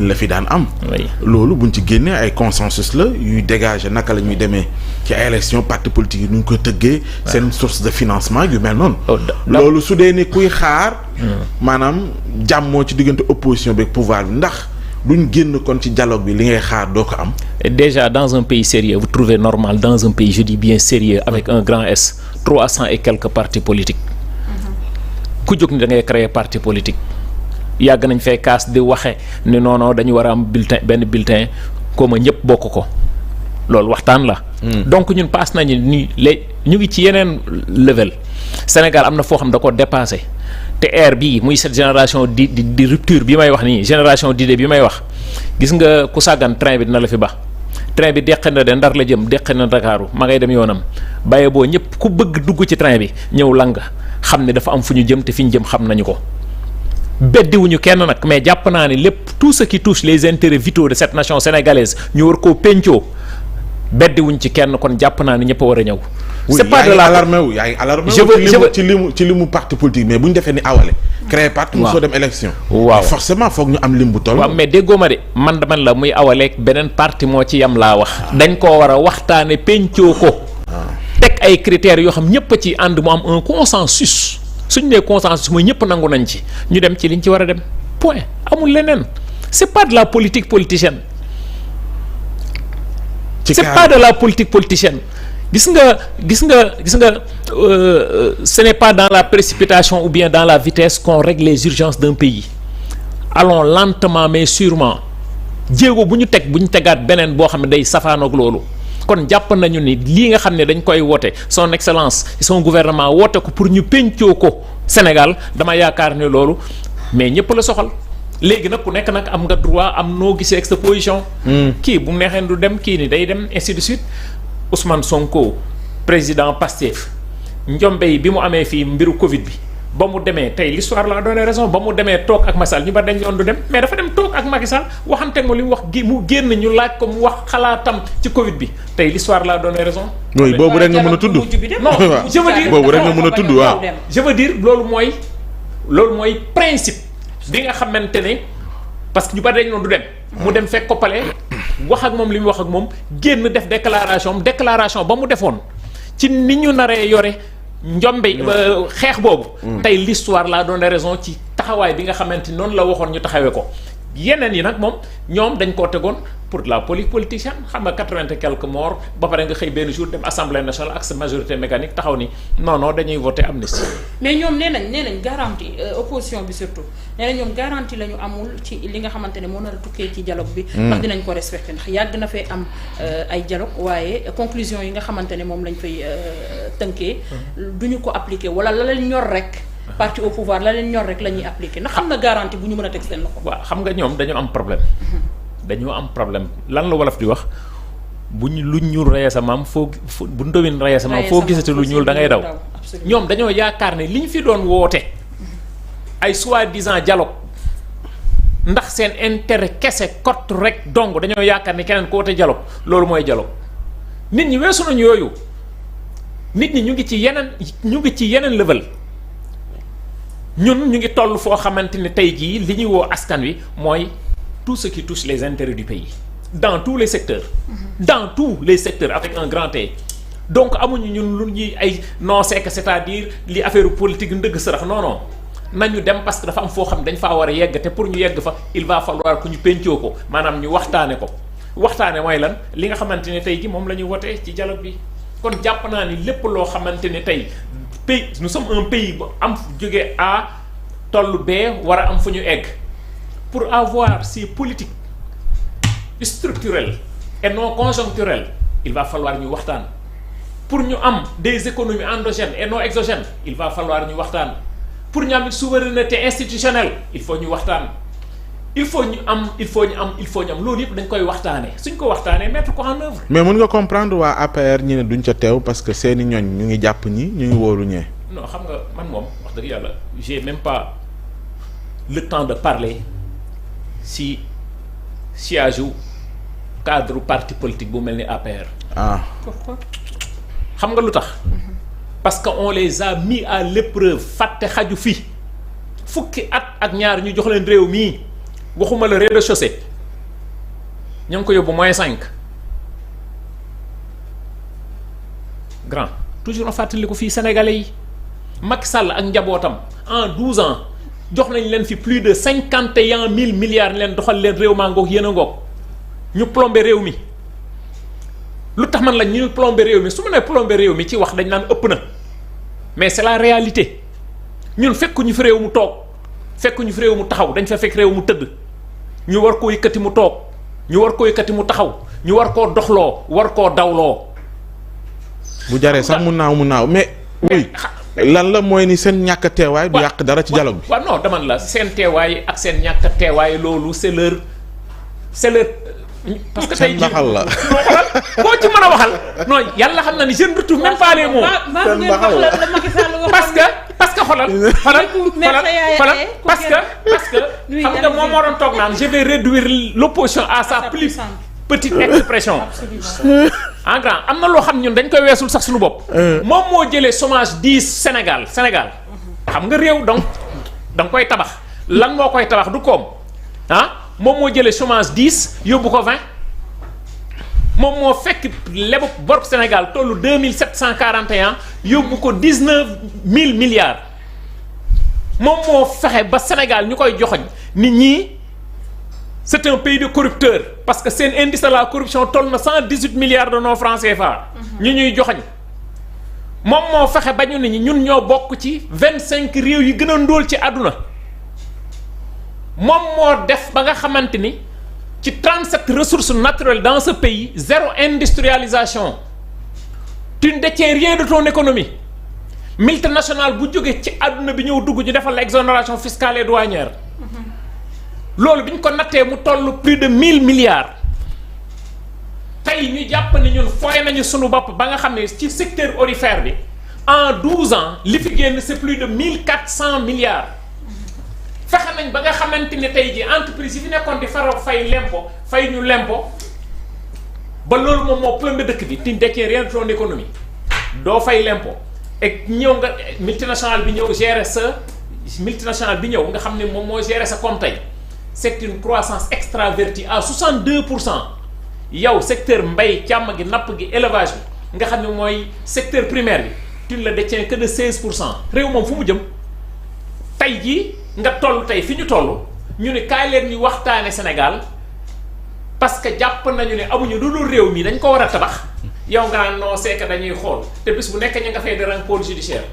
la fi daan am. loolu buñ ci génnee ay consensus la yuy dégager naka la ñuy demee ci ay élection parti politique yi nu ñu ko tëggee. seen source de financement yu mel noonu. loolu su dee ni kuy xaar. maanaam jàmmoo ci diggante opposition bi ak pouvoir bi ndax duñ génn kon ci dialogue bi li ngay xaar doo ko am. Déjà dans un pays sérieux vous trouvez normal dans un pays je dis bien sérieux avec un grand S 300 et quelques partis politiques. ku jóg ni da ngay créer parti politique. yàgg nañ fay kaas di waxe ni non dañu war a am benn bulletin comme ñëpp bokk ko loolu waxtaan la. donc ñun paas nañu ni ñu ngi ci yeneen level. Sénégal am na foo xam da ko dépassé te ère bii muy cette génération di rupture bi may wax nii génération d'idée bi may wax gis nga ku sàggan train bi dina la fi ba train bi deqe na de Ndar la jëm deqe na Dakaaru ma ngay dem yoonam bàyyee boo ñëpp ku bëgg dugg ci train bi ñëw lang xam ne dafa am fu ñu jëm te fi ñu jëm xam nañu ko. beddiwuñu kenn nag mais jàpp naa ne lépp tout ce qui touche les intérêts vitaux de cette nation sénégalaise ñu war koo pencoo beddiwuñ ci kenn kon jàpp naa ne ñëpp a war a ñëw. c'est pas de la alarmé wu yaa ngi alarmé wu ci limu parti politique mais bu ñu defee ni awale. créer parti mu soo dem élection. waaw forcément foog ñu am lim bu toll. waaw mais déggoo ma de man la muy awaleeg beneen parti moo ci yam laa wax. dañ koo war a waxtaane pencoo ko. teg ay critères yoo xam ñëpp a ci ànd mu am un consensus. suñu nee consensus mooy ñëpp nangu nañ ci ñu dem ci liñ ci war a dem point amul leneen c'est pas de la politique politicienne. c'est pas de la politique politicienne. gis nga ce n'est pas dans la précipitation ou bien dans la vitesse qu'on règle les urgences d'un pays. Allons lentement mais sûrement jéego bu ñu tegaat beneen boo xam ne day safaanoog loolu. kon jàpp nañu ni lii nga xam ne dañ koy woote son excellence son gouvernement woote ko pour ñu pencoo ko Sénégal dama yaakaar ne loolu mais ñëpp la soxal léegi nag ku nekk nag am nga droit am noo gisee ak sa position. kii bu mu neexee du dem kii ni day dem ainsi de suite Ousmane Sonko président Pastef njombe yi bi mu amee fii mbiru Covid bi ba mu demee tey l'histoire la donné raison ba mu demee toog ak Macky Sall ñu bari dañ doon du dem mais dafa dem toog ak Macky Sall waxante nga li mu wax mu génn ñu laaj ko mu wax xalaatam ci Covid bi tey l'histoire la donné raison. oui boobu rek nga mën a tudd. non je veux dire boobu rek nga mën a tudd waaw. je veux dire loolu mooy principe bi nga xamante ne parce que ñu bari dañ doon du dem. mu dem fekk ko pale wax ak moom li mu wax ak moom génn def déclaration ba mu defoon ci ni ñu naree yore. njombe xeex boobu. tey l'histoire laa doon raison ci taxawaay bi nga xamante noonu la waxoon ñu taxawee ko yeneen yi nag moom ñoom dañ koo tegoon pour la politicienne xam nga 80 et quelques morts ba pare nga xëy benn jour dem assemblée nationale ak sa majorité mécanique taxaw ni non dañuy voter amnistie. mais ñoom nee nañ garantie opposition bi surtout nee nañ ñoom garantie la ñu amul ci li nga xamante ne moo nar a tukkee ci dialogue bi. ndax dinañ ko respecter ndax yàgg na fee am ay dialogue waaye conclusion yi nga xamante ne moom lañ fay tënkee. duñu ko appliquer wala la leen ñor rek. parti au pouvoir la leen ñor rek la ñuy appliquer ndax xam na garantie bu ñu mën a teg seen loxo. waaw xam nga ñoom dañoo am problème. dañoo am problème lan la wolof di wax lu ñuul reyee sa maam bu ndowin reyee sa maam foo gisati lu ñuul da ngay daw. ñoom dañoo yaakaar ne li ñu fi doon woote ay soi-disant dialogue ndax seen intérêt kese cote rek donc dañoo yaakaar ne keneen ko woote dialogue loolu mooy dialogue nit ñi weesu nañu yooyu nit ñi ñu ngi ci yeneen level. ñun ñu ngi toll foo xamante ne tey jii li ñuy woo askan wi mooy tout ce qui touche les intérêts du pays dans tous les secteurs. dans tous les secteurs avec un grand T. donc amuñu ñun lu ñuy ay non c'est-à-dire li affaire politique ndëgg sërëx non nañu dem parce que dafa am foo xam dañ faa war a yegg te pour ñu yegg fa il va falloir que ñu pencoo ko maanaam ñu waxtaane ko waxtaane mooy lan li nga xamante ne tey jii moom la ñu wotee ci dialogue bi kon jàpp naa ni lépp loo xamante ne tey. nous sommes un pays bu am jóge A toll B war a am fu ñu egg pour avoir ces politiques structurelles et non conjoncturelles il va falloir ñu waxtaan pour ñu am des économies endogènes et non exogènes il va falloir ñu waxtaan pour ñu am une souveraineté institutionnelle il faut ñu waxtaan il faut ñu am loolu yëpp dañ koy waxtaanee suñ ko waxtaanee mettre ko en œuvre. mais mën nga comprendre waa APR ñi ne duñ ca teew parce que seeni ñoñ ñu ngi jàpp ñi ñu ngi wóolu ñee. non xam nga man moom wax dëgg yàlla j'ai même pas le temps de parler si siège cadre parti politique bu mel ni APR. pourquoi. xam nga lu tax. parce que on les a mis à l'épreuve fàtte xaju fi fukki at ak ñaar ñu jox leen réew mii. waxuma la rez-de-chaussée ñu ngi ko yóbbu -5 grand toujours ma fàttali ko fii sénégalais yi Macky Sall ak njabootam en 12 ans jox nañ leen fi plus de 51 000 milliards leen doxal leen réew maa ngoog yéen a ngoog ñu plombé réew mi lu tax man la ñu plombé réew mi su ma nee plombé réew mi ci wax dañ naan ëpp na mais c'est la réalité ñun fekkuñu fi réew mu toog fekkuñu fi réew mu taxaw dañ fa fekk réew mu tëdd ñu war koo yëkkati mu toog ñu war koo yëkkati mu taxaw ñu war koo doxloo war koo dawloo. bu jaree sax mu naaw mais. oui lan la mooy ni seen ñàkk teewaay du yàq dara ci dialogue bi. waaw non dama la seen teewaay ak seen ñàkk teewaay loolu c'est leur parce que tey jii mbaxal la koo ci mën a waxal non yàlla xam na ni je ne retrouve même pas les mots. parce que xoolal parce que xam nga moom moo doon toog naan je vais réduire l'opposition à sa plus petite expression. en grand am na loo xam ñun dañ koy weesul sax suñu bopp. moom moo jëlee chômage 10 Sénégal xam nga réew donc da nga koy tabax lan moo koy tabax du koom moom moo jëlee chômage 10 yóbbu ko 20 moom moo fekk lebu bor Sénégal tollu 2741 yóbbu ko 19000 milliards moom moo fexe ba Sénégal ñu koy joxoñ nit ñi c'est un pays de corrupteurs parce que seen indice de la corruption toll na 118 milliards de nos francs CFA. ñu ñuy joxoñ moom moo fexe ba ñu nit ñi ñun ñoo bokk ci 25 réew yi gën a ndóol ci àdduna. moom moo def ba nga xamante ni ci 37 ressources naturelles dans ce pays 0 industrialisation tu ne détiens rien de ton économie multinationale bu jógee ci àdduna bi ñëw dugg ñu defal la exonération fiscale et douanière loolu bi ñu ko nattee mu toll plus de 1000 milliards tey ñu jàpp ni ñun fooy nañu sunu bopp ba nga xam ne ci secteur aurifère bi en 12 ans li fi génn c'est plus de 1400 milliards. fexe nañ ba nga xamante ne tey jii entreprise yi fi nekkoon di faroo fay lempo fay ñu lempo ba loolu moom moo plombé dëkk bi tu ne détiens rien de ton économie doo fay lempo et ñëw nga multinationale bi ñëw gérer sa multinationale bi ñëw nga xam ne moom moo gérer sa compte tey c'est une croissance extravertie à 62%. yow secteur mbay càmm gi napp gi élevage bi nga xam ne mooy secteur primaire bi tu ne le détiens que de 16%. réew moom fu mu jëm tey jii. nga toll tey fi ñu toll ñu ne kaay leen ñu waxtaane Sénégal parce que jàpp nañu ne amuñu lu dul réew mi dañ ko war a tabax yow nga naan non c'est que dañuy xool te bis bu nekk ñu nga fay de rang pôle judiciaire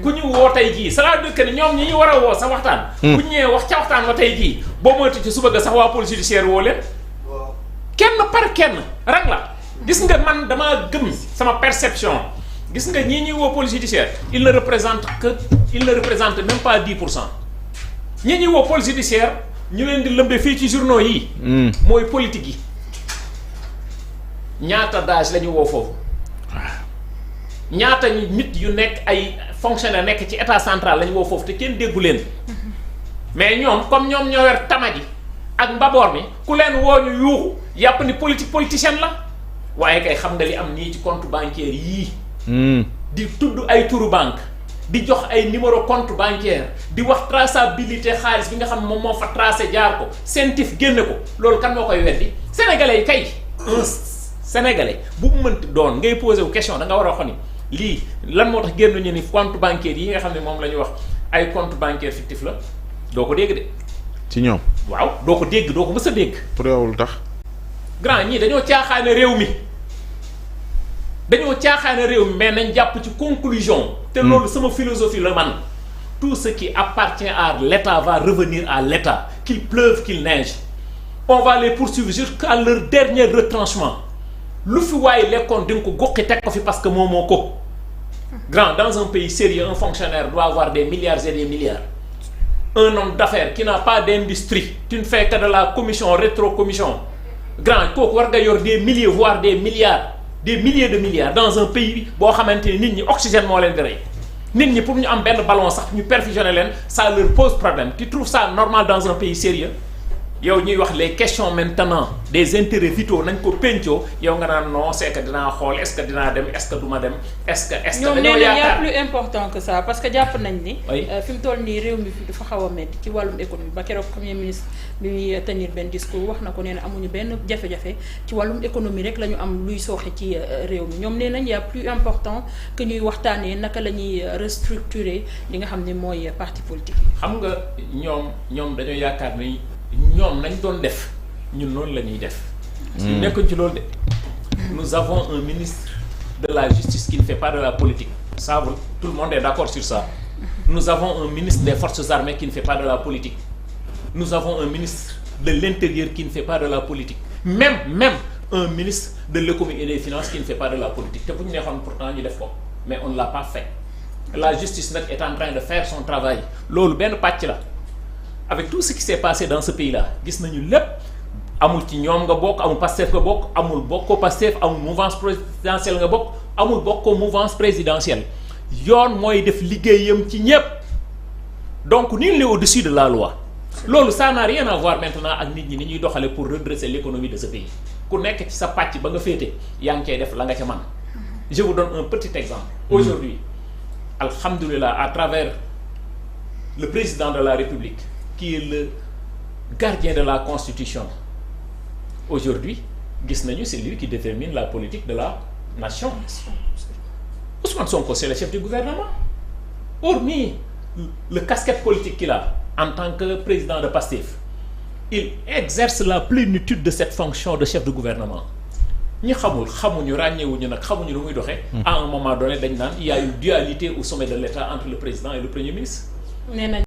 ku ñu woo tey jii cela veut dire que ne ñoom ñi ñu war a woo sa waxtaan bu ñu ñëwee wax ca waxtaan wa tey jii boo moytu ci suba ga sax waa pôle judiciaire woo leen kenn par kenn rang la gis nga man damaa gëm sama perception gis nga ñii ñuy woo pôle judiciaire il ne représente même pas 10%. ñi ñuy woo pôle judiciaire ñu leen di lëmbe fii ci journaux yi. mooy politique yi ñaata daaj la ñu woo foofu ñaata nit yu nekk ay fonctionnaires nekk ci état central la ñu woo foofu te kenn déggu leen mais ñoom comme ñoom ñoo yor tama ji ak mbaboor mi ku leen woo ñu yuuxu yàpp ni politicienne la waaye kay xam nga li am nii ci compte bancaire yii. di tudd ay turu banque. di jox ay numéro compte bancaire di wax traçabilité xaalis bi nga xam moom moo fa tracé jaar ko CENTIF génne ko loolu kan moo koy weddi sénégalais yi kay un sénégalais bu mu mënti doon ngay posé wu question da nga war a wax ni lii lan moo tax génnuñu ni compte bancaire yi nga xam ne moom la ñu wax ay compte bancaire fictif la doo ko dégg de. ci ñoom. waaw doo ko dégg doo ko mës a dégg. pour yow lu tax. grand ñii dañoo caaxaane réew mi. dañoo caaxaane réew mi mais nañ jàpp ci conclusion te loolu sama philosophie la man tout ce qui appartient à l'État va revenir à l'État qu'il pleuve qu'il neige on va les poursuivre jusqu'à leur dernier retranchement lu fi waaye lekkoon di nga ko goqi teg ko fi parce que moo ko grand dans un pays sérieux un fonctionnaire doit avoir des milliards et des milliards un homme d'affaires qui n'a pas d'industrie tu ne fais que de la commission rétro-commission grand kooku war nga yor des milliers voire des milliards des milliers de milliards dans un pays boo xamante ni nit ñi oxygène moo leen di rey nit ñi pour ñu am benn ballon sax ñu perfusionner leen ça leur pose problème tu trouves ça normal dans un pays sérieux yow ñuy wax les questions maintenant des intérêts vitaux nañ ko pencoo yow nga naan non c'est que dinaa xool est-ce que dinaa dem est-ce que du ma dem est-ce que ñoom nee nañ y a plus important que ça parce que jàpp nañ ni fi mu toll nii réew mi fi dafa xaw a metti ci wàllum économie ba keroog premier ministre bi muy tenir benn discours wax na ko nee na amuñu benn jafe-jafe ci wàllum économie rek la ñu am luy sooxe ci réew mi ñoom nee nañ y a plus important que ñuy waxtaanee naka la ñuy restructurer li nga xam ne mooy parti politique yi. xam nga ñoom dañoo yaakaar ni ñoom nañ doon def ñun noonu la ñuy def. nekkuñ ci loolu de. nous avons un ministre de la justice qui ne fait pas de la politique. Ça, tout le monde est d'accord sur ça. Nous avons un ministre des forces armées qui ne fait pas de la politique. Nous avons un ministre de l'intérieur qui ne fait pas de la politique. Même un ministre de l'économie et des finances qui ne fait pas de la politique. te bu ñu neexoon pourtant ñu def ko mais on ne l'a pas fait. La justice nag est en train de faire son travail. loolu benn pàcc la. avec tout ce qui s'est passé dans ce pays-là gis nañu lépp amul ci ñoom nga bokk amul Pastef nga bokk amul bokkoo Pastef amul mouvance présidentielle nga bokk amul bokkoo mouvance présidentielle yoon mooy def liggéeyam ci ñépp donc nul n'est au-dessus de la loi loolu ça n'a rien à voir maintenant ak nit ñi ni ñuy doxale pour redresser l'économie de ce pays ku nekk ci sa pàcc ba nga féete yaa ngi cay def la nga ca man je vous donne un petit exemple aujourd'hui alhamdoulilah à travers le président de la République qui est le gardien de la Constitution aujourd'hui gis nañu c'est lui qui détermine la politique de la nation. Ousmane Sonko c'est le chef du gouvernement hormis le casquette politique qu'il a en tant que président de Pastef il exerce la plénitude de cette fonction de chef de gouvernement ñi xamuñu ràññeewuñu nag xamuñu lu muy doxee. À un moment donné dañ naan il y a une dualité au sommet de l'État entre le président et le premier ministre. nee nañ